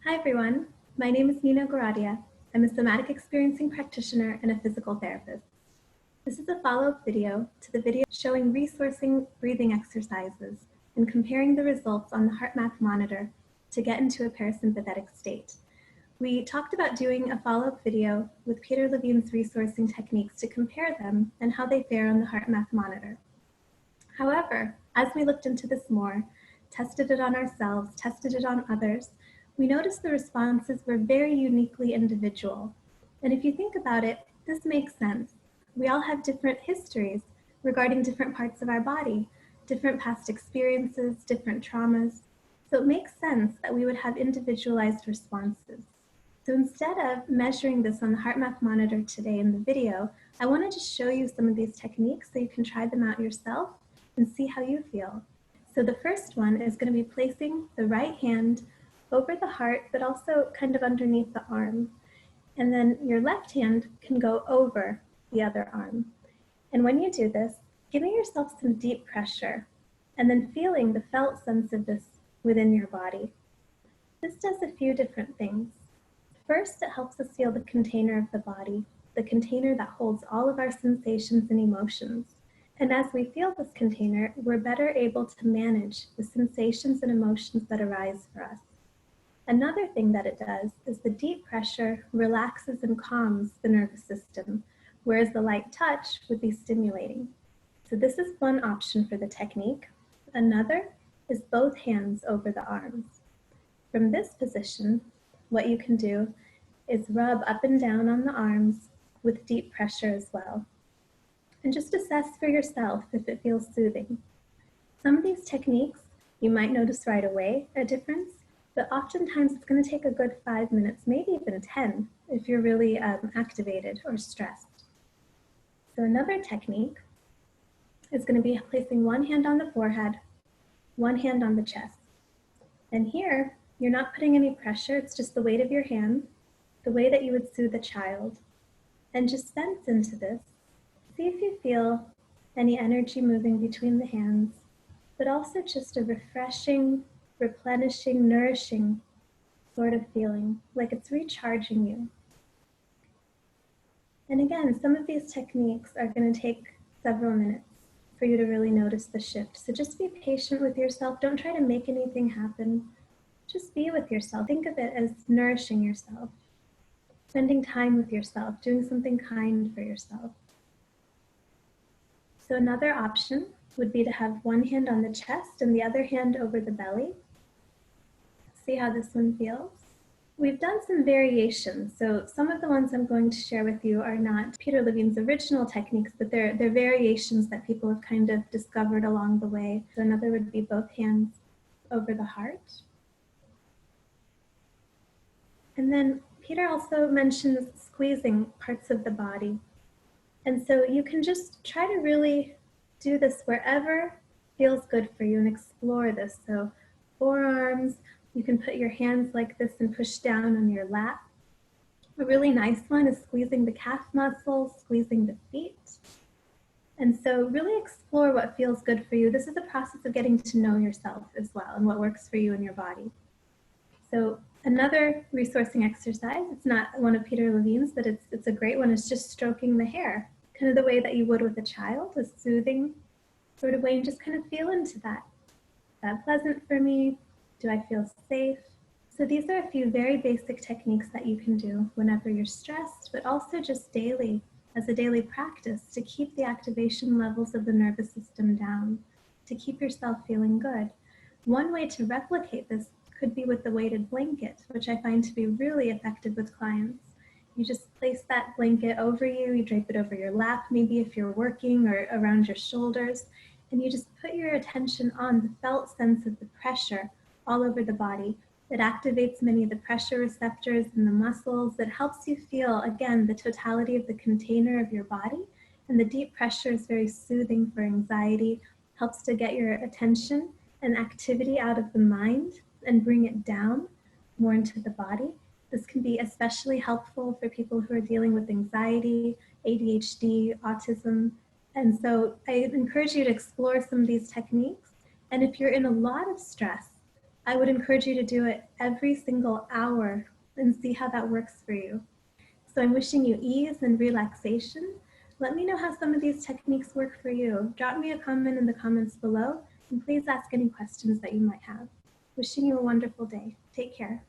Hi everyone, my name is Nina Goradia. I'm a Somatic Experiencing practitioner and a physical therapist. This is a follow-up video to the video showing resourcing breathing exercises and comparing the results on the HeartMath monitor to get into a parasympathetic state. We talked about doing a follow-up video with Peter Levine's resourcing techniques to compare them and how they fare on the HeartMath monitor. However, as we looked into this more, tested it on ourselves, tested it on others, we noticed the responses were very uniquely individual. And if you think about it, this makes sense. We all have different histories regarding different parts of our body, different past experiences, different traumas. So it makes sense that we would have individualized responses. So instead of measuring this on the HeartMath monitor today in the video, I wanted to show you some of these techniques so you can try them out yourself and see how you feel. So the first one is going to be placing the right hand over the heart, but also kind of underneath the arm. And then your left hand can go over the other arm. And when you do this, giving yourself some deep pressure and then feeling the felt sense of this within your body. This does a few different things. First, it helps us feel the container of the body, the container that holds all of our sensations and emotions. And as we feel this container, we're better able to manage the sensations and emotions that arise for us. Another thing that it does is the deep pressure relaxes and calms the nervous system, whereas the light touch would be stimulating. So this is one option for the technique. Another is both hands over the arms. From this position, what you can do is rub up and down on the arms with deep pressure as well. And just assess for yourself if it feels soothing. Some of these techniques, you might notice right away a difference, but oftentimes it's going to take a good 5 minutes, maybe even 10, if you're really activated or stressed. So another technique is going to be placing one hand on the forehead, one hand on the chest. And here, you're not putting any pressure, it's just the weight of your hand, the way that you would soothe a child. And just sense into this. See if you feel any energy moving between the hands, but also just a refreshing, replenishing, nourishing sort of feeling, like it's recharging you. And again, some of these techniques are going to take several minutes for you to really notice the shift. So just be patient with yourself. Don't try to make anything happen. Just be with yourself. Think of it as nourishing yourself, spending time with yourself, doing something kind for yourself. So another option would be to have one hand on the chest and the other hand over the belly. See how this one feels. We've done some variations. So some of the ones I'm going to share with you are not Peter Levine's original techniques, but they're variations that people have kind of discovered along the way. So another would be both hands over the heart. And then Peter also mentions squeezing parts of the body. And so you can just try to really do this wherever feels good for you and explore this. So forearms, you can put your hands like this and push down on your lap. A really nice one is squeezing the calf muscles, squeezing the feet. And so really explore what feels good for you. This is a process of getting to know yourself as well and what works for you and your body. So another resourcing exercise, it's not one of Peter Levine's, but it's a great one, is just stroking the hair, kind of the way that you would with a child, a soothing sort of way, and just kind of feel into that. Is that pleasant for me? Do I feel safe? So these are a few very basic techniques that you can do whenever you're stressed, but also just daily, as a daily practice, to keep the activation levels of the nervous system down, to keep yourself feeling good. One way to replicate this could be with the weighted blanket, which I find to be really effective with clients. You just place that blanket over you, you drape it over your lap, maybe if you're working, or around your shoulders, and you just put your attention on the felt sense of the pressure all over the body. It activates many of the pressure receptors in the muscles. It helps you feel, again, the totality of the container of your body. And the deep pressure is very soothing for anxiety, helps to get your attention and activity out of the mind and bring it down more into the body. This can be especially helpful for people who are dealing with anxiety, ADHD, autism. And so I encourage you to explore some of these techniques. And if you're in a lot of stress, I would encourage you to do it every single hour and see how that works for you. So I'm wishing you ease and relaxation. Let me know how some of these techniques work for you. Drop me a comment in the comments below, and please ask any questions that you might have. Wishing you a wonderful day. Take care.